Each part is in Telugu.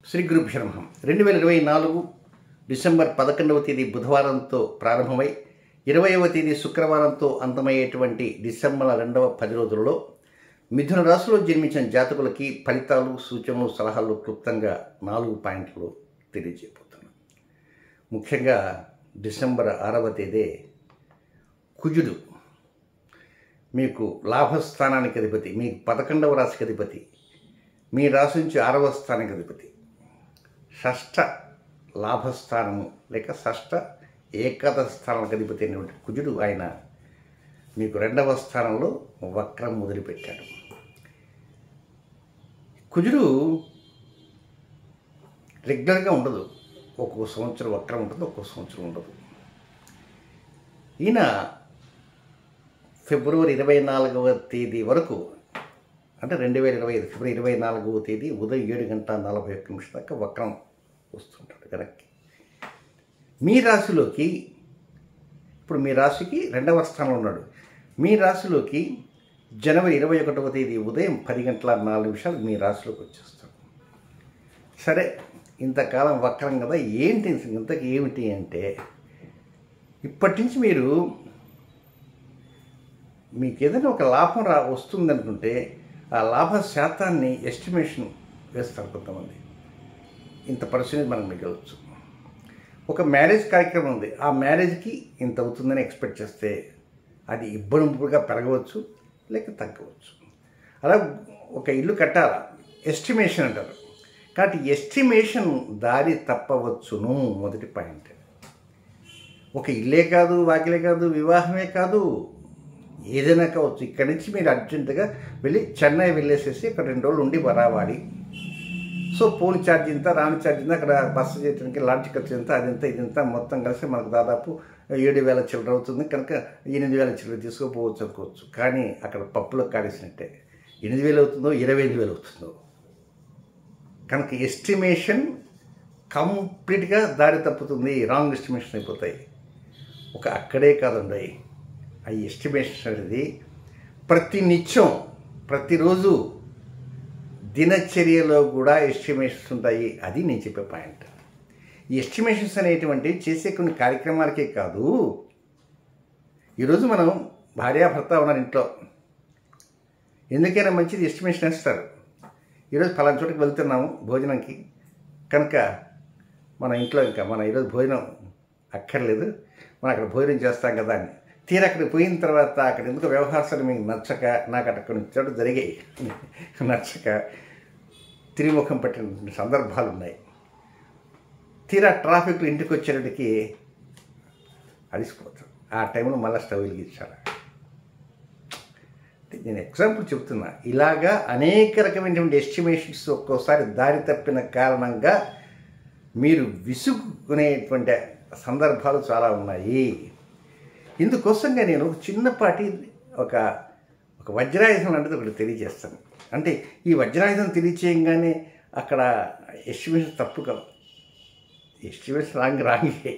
శ్రీ గురుభ్యో నమః 2024 డిసెంబర్ 11వ తేదీ బుధవారంతో ప్రారంభమై 20వ తేదీ శుక్రవారంతో అంతమయ్యేటువంటి డిసెంబర్ 2వ 10 రోజుల్లో మిథున రాశిలో జన్మించిన జాతకులకి ఫలితాలు సూచనలు సలహాలు క్లుప్తంగా 4 పాయింట్లు తెలియజేయబోతున్నాను. ముఖ్యంగా డిసెంబర్ 6వ తేదీ కుజుడు మీకు లాభస్థానానికి అధిపతి, మీకు 11వ రాశికి అధిపతి, మీ రాశి నుంచి 6వ స్థానానికి అధిపతి, షష్ఠ లాభస్థానము లేక షష్ఠ ఏకాదశ స్థానానికి అధిపతి అయినటువంటి కుజుడు ఆయన మీకు 2వ స్థానంలో వక్రం మొదలుపెట్టాడు. కుజుడు రెగ్యులర్గా ఉండదు, ఒక్కొక్క సంవత్సరం వక్రం ఉంటుంది, ఒక్కొక్క సంవత్సరం ఉండదు. ఈయన ఫిబ్రవరి 24వ తేదీ వరకు, అంటే 2025 ఫిబ్రవరి 24వ తేదీ ఉదయం 7:41 దాకా వక్రం వస్తుంటాడు వెనక్కి. మీ రాశిలోకి ఇప్పుడు మీ రాశికి 2వ స్థానంలో ఉన్నాడు. మీ రాశిలోకి జనవరి 21వ తేదీ ఉదయం 10:04 మీ రాశిలోకి వచ్చేస్తాడు. సరే, ఇంతకాలం వక్రం కదా, ఏంటి ఇంతకు ఏమిటి అంటే, ఇప్పటి నుంచి మీకు ఏదైనా ఒక లాభం వస్తుంది అనుకుంటే ఆ లాభ శాతాన్ని ఎస్టిమేషన్ వేస్తారు కొంతమంది. ఇంత పర్సెంటేజ్ మనకు మిగలవచ్చు. ఒక మ్యారేజ్ కార్యక్రమం ఉంది, ఆ మ్యారేజ్కి ఇంత అవుతుందని ఎక్స్పెక్ట్ చేస్తే అది ఇబ్బడింపుగా పెరగవచ్చు లేక తగ్గవచ్చు. అలా ఒక ఇల్లు కట్టాలా, ఎస్టిమేషన్ అంటారు. కాబట్టి ఎస్టిమేషన్ దారి తప్పవచ్చును. మొదటి పాయింట్. ఒక ఇల్లే కాదు, వాకిలే కాదు, వివాహమే కాదు, ఏదైనా కావచ్చు. ఇక్కడి నుంచి మీరు అర్జెంటుగా వెళ్ళి చెన్నై వెళ్ళేసేసి అక్కడ 2 రోజులు ఉండి రావాలి. సో ఫోన్ ఛార్జ్ ఇంత, రాని ఛార్జ్ ఇంత, అక్కడ బస్సు చేయడానికి లాంచ్ ఖర్చు ఎంత, అదింత ఇదంతా మొత్తం కలిసి మనకు దాదాపు 7,000 చిల్లర అవుతుంది. కనుక 8,000 చిల్లర తీసుకోపోవచ్చు అనుకోవచ్చు. కానీ అక్కడ పప్పులో కాడేసినట్టే 8,000 అవుతుందో 25,000 అవుతుందో. కనుక ఎస్టిమేషన్ కంప్లీట్గా దారి తప్పుతుంది, రాంగ్ ఎస్టిమేషన్ అయిపోతాయి. అక్కడే కాదండి, ఆ ఎస్టిమేషన్ అనేది ప్రతి నిత్యం ప్రతిరోజు దినచర్యలో కూడా ఎస్టిమేషన్స్ ఉంటాయి. అది నేను చెప్పే పాయింట్. ఈ ఎస్టిమేషన్స్ అనేటువంటి చేసే కొన్ని కార్యక్రమాలకే కాదు. ఈరోజు మనం భార్యాభర్త ఉన్నారు ఇంట్లో, ఎందుకైనా మంచిది ఎస్టిమేషన్ వేస్తారు. ఈరోజు ఫలానా చోటుకి వెళ్తున్నాము భోజనంకి, కనుక మన ఇంట్లో ఇంకా మన ఈరోజు భోజనం అక్కర్లేదు, మనం అక్కడ భోజనం చేస్తాం కదా అని. తీరా అక్కడికి పోయిన తర్వాత అక్కడ ఎందుకు వ్యవహారాలు మీకు నచ్చక, నాకు అక్కడ కొన్ని చోటు జరిగాయి, నచ్చక తిరిముఖం పట్టిన సందర్భాలు ఉన్నాయి. తీరా ట్రాఫిక్లో ఇంటికి వచ్చేటికి అలిసిపోతాం. ఆ టైంలో మళ్ళీ స్టవ్ వెలిగించాలి. నేను ఎగ్జాంపుల్ చెప్తున్నా. ఇలాగా అనేక రకమైనటువంటి ఎస్టిమేషన్స్ ఒక్కోసారి దారి తప్పిన కారణంగా మీరు విసుగుకునేటువంటి సందర్భాలు చాలా ఉన్నాయి. ఇందుకోసంగా నేను చిన్నపాటి ఒక వజ్రాయుధం లాంటిది ఒకటి తెలియజేస్తాను. అంటే ఈ వజ్రాయుధం తెలియచేయంగానే అక్కడ ఎస్టిమేషన్ తప్పు కాదు, ఎస్టిమేషన్ రాంగే.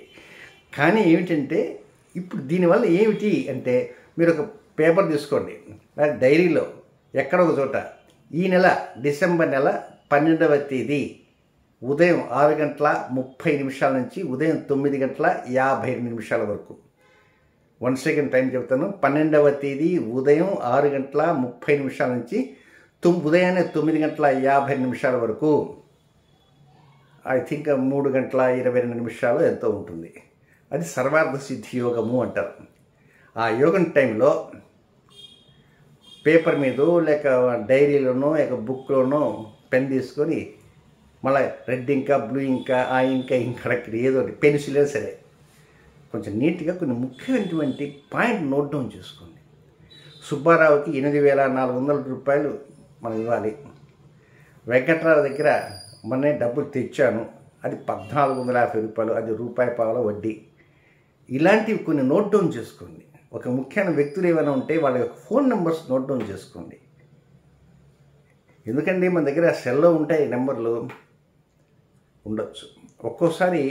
కానీ ఏమిటంటే ఇప్పుడు దీనివల్ల ఏమిటి అంటే, మీరు ఒక పేపర్ తీసుకోండి, డైరీలో ఎక్కడ ఒక చోట ఈ నెల డిసెంబర్ నెల 12వ తేదీ ఉదయం 6:30 నుంచి ఉదయం 9:52 వరకు. 1 సెకండ్ టైం చెప్తాను. 12వ తేదీ ఉదయం 6:30 నుంచి ఉదయాన్నే 9:50 వరకు, ఐ థింక్ 3:22 ఎంతో ఉంటుంది. అది సర్వార్థ సిద్ధి యోగము అంటారు. ఆ యోగం టైంలో పేపర్ మీదో లేక డైరీలోనో లేక బుక్లోనో పెన్ తీసుకొని, మళ్ళీ రెడ్ ఇంకా బ్లూ ఇంకా ఆ ఇంకా ఇక్కడ ఏదో పెన్సిల్ సరే, కొంచెం నీట్గా కొన్ని ముఖ్యమైనటువంటి పాయింట్ నోట్ డౌన్ చేసుకోండి. సుబ్బారావుకి 8,400 రూపాయలు మనం ఇవ్వాలి. వెంకట్రావు దగ్గర మొన్నే డబ్బులు తెచ్చాను, అది 1,450 రూపాయలు, అది ₹1 వడ్డీ. ఇలాంటివి కొన్ని నోట్ డౌన్ చేసుకోండి. ఒక ముఖ్యమైన వ్యక్తులు ఏమైనా ఉంటే వాళ్ళ యొక్క ఫోన్ నెంబర్స్ నోట్ డౌన్ చేసుకోండి. ఎందుకంటే మన దగ్గర సెల్లో ఉంటాయి నెంబర్లు, ఉండొచ్చు. ఒక్కోసారి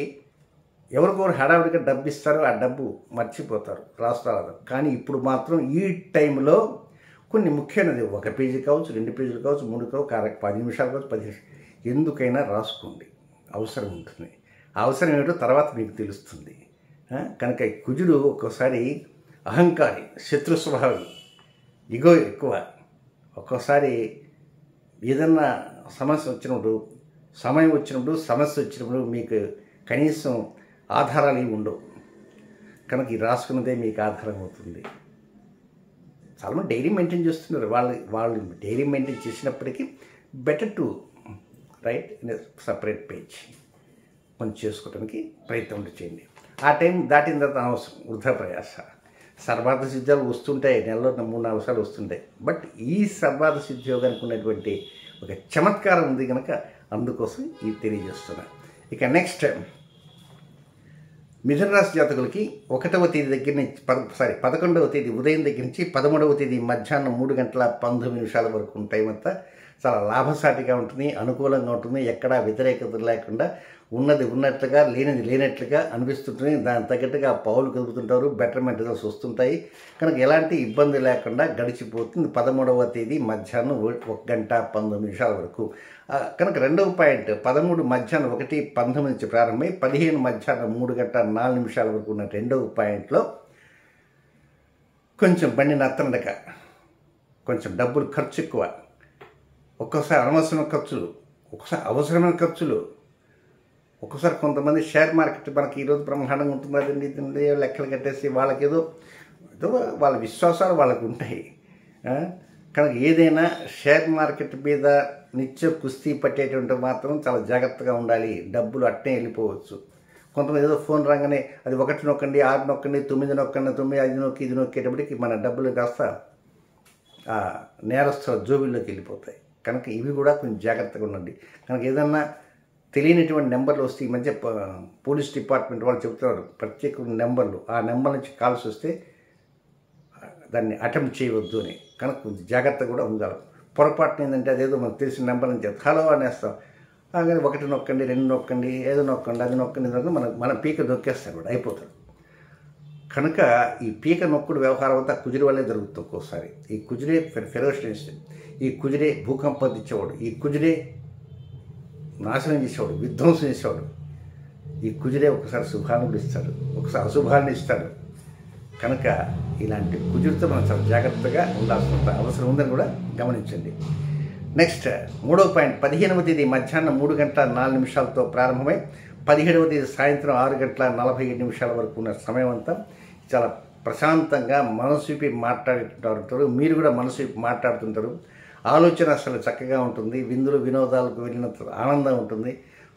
ఎవరికొకరు హడావిడిగా డబ్బు ఇస్తారో ఆ డబ్బు మర్చిపోతారు, రాస్తారు. కానీ ఇప్పుడు మాత్రం ఈ టైంలో కొన్ని ముఖ్యమైనది, 1 పేజీ కావచ్చు, 2 పేజీలు కావచ్చు, 3 కావచ్చు, 10 నిమిషాలు కావచ్చు, 10 నిమిషాలు, ఎందుకైనా రాసుకోండి, అవసరం ఉంటుంది. ఆ అవసరం ఏమిటో తర్వాత మీకు తెలుస్తుంది. కనుక ఈ కుజుడు ఒక్కోసారి అహంకారి, శత్రు స్వభావి, ఇగో ఎక్కువ. ఒక్కోసారి ఏదన్నా సమస్య వచ్చినప్పుడు, సమయం వచ్చినప్పుడు, సమస్య వచ్చినప్పుడు మీకు కనీసం ఆధారాలు ఏమి ఉండవు. కనుక ఈ రాసుకున్నదే మీకు ఆధారం అవుతుంది. చాలామంది డైరీ మెయింటైన్ చేస్తున్నారు. వాళ్ళు డైరీ మెయింటైన్ చేసినప్పటికీ better to right in separate page మనం చేసుకోవడానికి ప్రయత్నం చేయండి. ఆ టైం దాటిన తర్వాత అనవసరం, వృధా ప్రయాస. సర్వార్థ సిద్ధాలు వస్తుంటాయి, నెలలో 3-4 సార్లు వస్తుంటాయి. బట్ ఈ సర్వార్థ సిద్ధియోగానికి ఉన్నటువంటి ఒక చమత్కారం ఉంది కనుక అందుకోసం ఇది తెలియజేస్తున్నా. ఇక నెక్స్ట్ మిథున రాశి జాతకులకి 1వ తేదీ దగ్గర నుంచి 11వ తేదీ ఉదయం దగ్గర నుంచి 13వ తేదీ మధ్యాహ్నం 3:19 వరకు టైం అంతా చాలా లాభసాటిగా ఉంటుంది, అనుకూలంగా ఉంటుంది. ఎక్కడా వ్యతిరేకత లేకుండా ఉన్నది ఉన్నట్లుగా, లేనిది లేనట్లుగా అనిపిస్తుంటుంది. దానికి తగ్గట్టుగా పావులు కదుపుతుంటారు, బెటర్మెంట్ రిజల్ట్స్ వస్తుంటాయి. కనుక ఎలాంటి ఇబ్బంది లేకుండా గడిచిపోతుంది 13వ తేదీ మధ్యాహ్నం 1:19 వరకు. కనుక 2వ పాయింట్ 13 మధ్యాహ్నం 1:19 నుంచి ప్రారంభమై 15 మధ్యాహ్నం 3:04 వరకు ఉన్న 2వ పాయింట్లో కొంచెం బండి నత్తనడక, కొంచెం డబ్బులు ఖర్చు ఎక్కువ, ఒక్కోసారి అనవసరమైన ఖర్చులు, ఒక్కోసారి అవసరమైన ఖర్చులు, ఒక్కోసారి కొంతమంది షేర్ మార్కెట్ మనకి ఈరోజు బ్రహ్మాండంగా ఉంటుంది, ఇది లెక్కలు కట్టేసి వాళ్ళకి ఏదో వాళ్ళ విశ్వాసాలు వాళ్ళకు ఉంటాయి. కనుక ఏదైనా షేర్ మార్కెట్ మీద నిత్యం కుస్తీ పట్టేటువంటి మాత్రం చాలా జాగ్రత్తగా ఉండాలి. డబ్బులు అట్నే వెళ్ళిపోవచ్చు. కొంతమంది ఏదో ఫోన్ రాగానే అది 1 నొక్కండి, 6 నొక్కండి, 9 నొక్కండి, 9, 5 నొక్కి ఇది నొక్కేటప్పటికి మన డబ్బులు కాస్త నేరస్తుల జోబుల్లోకి వెళ్ళిపోతాయి. కనుక ఇవి కూడా కొంచెం జాగ్రత్తగా ఉండండి. కనుక ఏదన్నా తెలియనటువంటి నెంబర్లు వస్తే ఈ మధ్య పోలీస్ డిపార్ట్మెంట్ వాళ్ళు చెబుతున్నారు ప్రత్యేక నెంబర్లు, ఆ నెంబర్ నుంచి కాల్స్ వస్తే దాన్ని అటెంప్ట్ చేయవద్దు అని. కనుక కొంచెం జాగ్రత్త కూడా ఉండాలి. పొరపాటున ఏంటంటే అదేదో మనకు తెలిసిన నెంబర్ నుంచి హలో అనేస్తాం, కానీ 1 నొక్కండి, 2 నొక్కండి, ఏదో నొక్కండి, అది నొక్కండి, మన పీక నొక్కేస్తాడు కూడా, అయిపోతాడు. కనుక ఈ పీక నొక్కుడు వ్యవహారం అంతా కుజుడి వల్లే జరుగుతుంది. ఒక్కోసారి ఈ కుజుడే ఫెరోషియస్, ఈ కుజుడే భూకంపం ఇచ్చేవాడు, ఈ కుజుడే నాశనం చేసేవాడు, విధ్వంసం చేసేవాడు. ఈ కుజుడే ఒకసారి శుభాన్ని ఇస్తాడు, ఒకసారి అశుభాన్ని ఇస్తాడు. కనుక ఇలాంటి కుజుడితో మనం చాలా జాగ్రత్తగా ఉండాల్సిన అవసరం ఉందని కూడా గమనించండి. నెక్స్ట్ 3వ పాయింట్ 15వ తేదీ మధ్యాహ్నం 3:04 ప్రారంభమై 17వ తేదీ సాయంత్రం 6:47 వరకు ఉన్న సమయం అంతా చాలా ప్రశాంతంగా మనసు విప్పి మాట్లాడుతుంటారు. మీరు కూడా మనసు విప్పి మాట్లాడుతుంటారు. ఆలోచన అసలు చక్కగా ఉంటుంది. విందులు వినోదాలకు వెళ్ళినంత ఆనందం ఉంటుంది,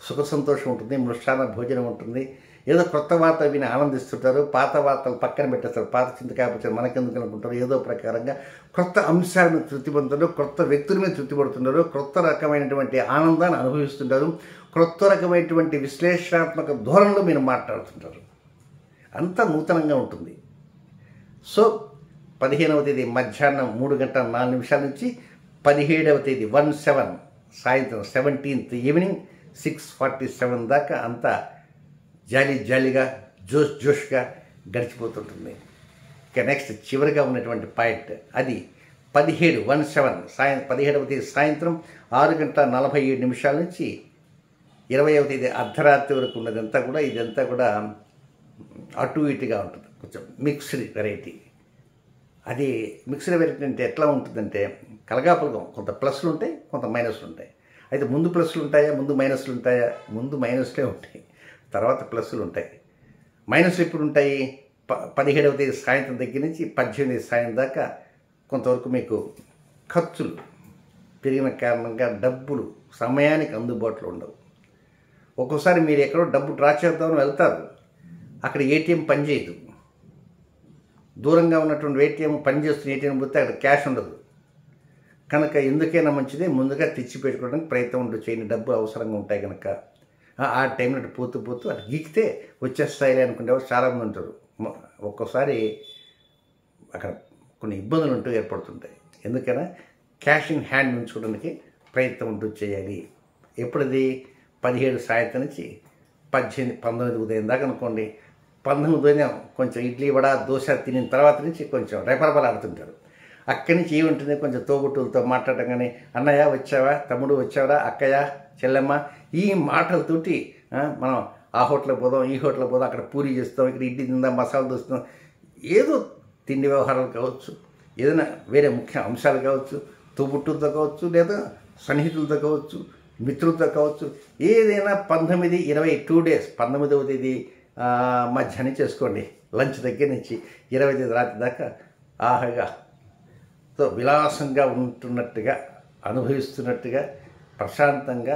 సుఖ సంతోషం ఉంటుంది, మృష్టాన్న భోజనం ఉంటుంది. ఏదో కొత్త వార్త విని ఆనందిస్తుంటారు, పాత వార్తలు పక్కన పెట్టేస్తారు. పాత చింతకాయపచ్చ మనకెందుకు అనుకుంటారు. ఏదో ప్రకారంగా కొత్త అంశాలను తృప్తి పొందుతారు, కొత్త వ్యక్తుల మీద తృప్తి పడుతున్నారు, కొత్త రకమైనటువంటి ఆనందాన్ని అనుభవిస్తుంటారు, కొత్త రకమైనటువంటి విశ్లేషణాత్మక ధోరణిలో మీరు మాట్లాడుతుంటారు. అంతా నూతనంగా ఉంటుంది. సో 15వ తేదీ మధ్యాహ్నం 3:04 నుంచి 17వ తేదీ 17 సాయంత్రం 17th ఈవినింగ్ 6:47 దాకా అంతా జాలీగా జోష్గా గడిచిపోతుంటుంది. ఇక నెక్స్ట్ చివరిగా ఉన్నటువంటి పాయింట్ అది 17వ తేదీ సాయంత్రం 6:47 నుంచి 20వ తేదీ అర్ధరాత్రి వరకు ఉన్నదంతా కూడా ఇదంతా కూడా అటు ఇటుగా ఉంటుంది. కొంచెం మిక్స్డ్ వెరైటీ. అది మిక్స్డ్ వెరైటీ అంటే ఎట్లా ఉంటుందంటే కలగాపులగం, కొంత ప్లస్లు ఉంటాయి, కొంత మైనస్లు ఉంటాయి. అయితే ముందు ప్లస్లు ఉంటాయా, ముందు మైనస్లు ఉంటాయా? ముందు మైనస్లే ఉంటాయి, తర్వాత ప్లస్లు ఉంటాయి. మైనస్లు ఎప్పుడు ఉంటాయి? 17వ తేదీ సాయంత్రం దగ్గర నుంచి 18వ తేదీ సాయంత్రం దాకా కొంతవరకు మీకు ఖర్చులు పెరిగిన కారణంగా డబ్బులు సమయానికి అందుబాటులో ఉండవు. ఒక్కోసారి మీరు ఎక్కడో డబ్బు డ్రా చేద్దామని వెళ్తారు, అక్కడ ఏటీఎం పనిచేయదు. దూరంగా ఉన్నటువంటి ఏటీఎం పనిచేస్తున్న ఏటీఎం పోతే అక్కడ క్యాష్ ఉండదు. కనుక ఎందుకైనా మంచిదే ముందుగా తెచ్చి పెట్టుకోవడానికి ప్రయత్నం చేయండి. డబ్బు అవసరంగా ఉంటాయి కనుక ఆ టైంలో పోతూ అటు గీకితే వచ్చేస్తాయిలే అనుకునేవారు చాలామంది ఉంటారు. ఒక్కోసారి అక్కడ కొన్ని ఇబ్బందులు ఏర్పడుతుంటాయి. ఎందుకైనా క్యాష్ ఇన్ హ్యాండ్ ఉంచుకోవడానికి ప్రయత్నం చేయాలి. ఎప్పుడది 17 సాయంత్రం నుంచి 19 ఉదయం దాకా అనుకోండి. 19 ఉదయం కొంచెం ఇడ్లీ వడ దోశ తినిన తర్వాత నుంచి కొంచెం రెపరెపలాడుతుంటారు. అక్కడి నుంచి ఏముంటుంది, కొంచెం తోబుట్టులతో మాట్లాడటం కానీ, అన్నయ్య వచ్చావా, తమ్ముడు వచ్చావరా, అక్కయ్య చెల్లెమ్మ ఈ మాటలతోటి మనం ఆ హోటల్కి పోదాం, ఈ హోటల్కి పోదాం, అక్కడ పూరి చేస్తాం, ఇక్కడ ఇడ్లీ తిందాం, మసాలా దోస్తాం, ఏదో తిండి వ్యవహారాలు కావచ్చు, ఏదైనా వేరే ముఖ్య అంశాలు కావచ్చు, తోబుట్టులతో కావచ్చు, లేదా సన్నిహితులతో కావచ్చు, మిత్రులతో కావచ్చు, ఏదైనా 19, 20 2 days 19వ తేదీ మధ్యాహ్నం చేసుకోండి. లంచ్ దగ్గర నుంచి 20వ తేదీ రాత్రి దాకా ఆహగా విలాసంగా ఉంటున్నట్టుగా, అనుభవిస్తున్నట్టుగా, ప్రశాంతంగా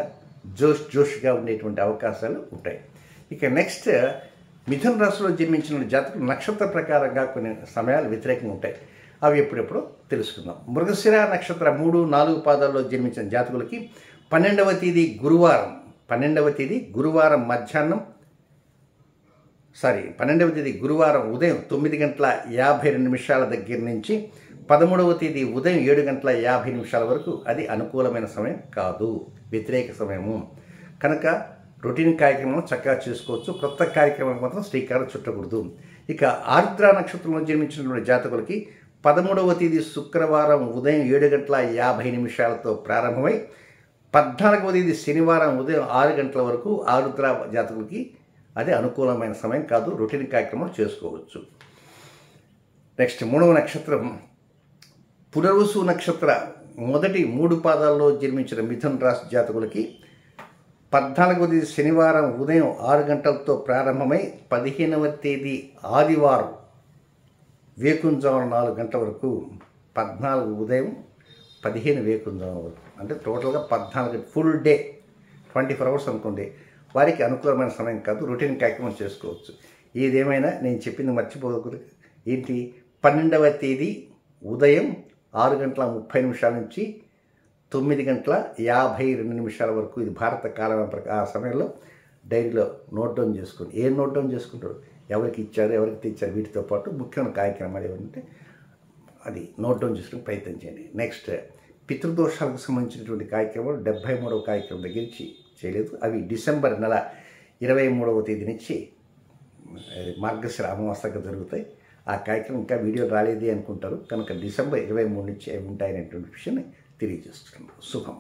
జోష్గా ఉండేటువంటి అవకాశాలు ఉంటాయి. ఇక నెక్స్ట్ మిథున రాశిలో జన్మించిన జాతకులు నక్షత్ర ప్రకారంగా కొన్ని సమయాలు వ్యతిరేకంగా ఉంటాయి. అవి ఎప్పుడెప్పుడో తెలుసుకుందాం. మృగశిర నక్షత్ర 3, 4 పాదాల్లో జన్మించిన జాతకులకి 12వ తేదీ గురువారం 12వ తేదీ గురువారం ఉదయం 9:52 దగ్గర నుంచి 13వ తేదీ ఉదయం 7:50 వరకు అది అనుకూలమైన సమయం కాదు, వ్యతిరేక సమయము. కనుక రొటీన్ కార్యక్రమం చక్కగా చేసుకోవచ్చు, కొత్త కార్యక్రమానికి మాత్రం శ్రీకారం చుట్టకూడదు. ఇక ఆర్ద్ర నక్షత్రంలో జన్మించినటువంటి జాతకులకి 13వ తేదీ శుక్రవారం ఉదయం 7:50 ప్రారంభమై 14వ తేదీ శనివారం ఉదయం 6 గంటల వరకు ఆరుద్ర జాతకులకి అది అనుకూలమైన సమయం కాదు, రొటీన్ కార్యక్రమం చేసుకోవచ్చు. నెక్స్ట్ 3వ నక్షత్రం పునర్వసు నక్షత్ర మొదటి 3 పాదాల్లో జన్మించిన మిథున రాశి జాతకులకి 14వ తేదీ శనివారం ఉదయం 6 గంటలతో ప్రారంభమై 15వ తేదీ ఆదివారం వేకుంజామున 4 గంటల వరకు 14 ఉదయం 15 వేకుంజామున వరకు, అంటే టోటల్గా 14 ఫుల్ డే 24 hours అనుకోండి, వారికి అనుకూలమైన సమయం కాదు, రొటీన్ కార్యక్రమం చేసుకోవచ్చు. ఏదేమైనా నేను చెప్పింది మర్చిపోకూడదు. ఏంటి, 12వ తేదీ ఉదయం 6:30 నుంచి 9:52 వరకు, ఇది భారత కాలం ఆ సమయంలో డైరీలో నోట్ డౌన్ చేసుకోండి. ఏం నోట్ డౌన్ చేసుకుంటారు, ఎవరికి ఇచ్చారు, ఎవరికి తెచ్చారు, వీటితో పాటు ముఖ్యమైన కార్యక్రమాలు ఏమంటే అది నోట్ డౌన్ చేసుకుని ప్రయత్నం చేయండి. నెక్స్ట్ పితృదోషాలకు సంబంధించినటువంటి కార్యక్రమాలు 73వ కార్యక్రమం దగ్గర నుంచి చేయలేదు. అవి డిసెంబర్ నెల 23వ తేదీ నుంచి మార్గశిర అమావాస్యగా జరుగుతాయి. ఆ కార్యక్రమం ఇంకా వీడియో రాలేదే అనుకుంటారు, కనుక డిసెంబర్ 23 నుంచి అవి ఉంటాయనేటువంటి విషయాన్ని తెలియజేస్తున్నాను. శుభం.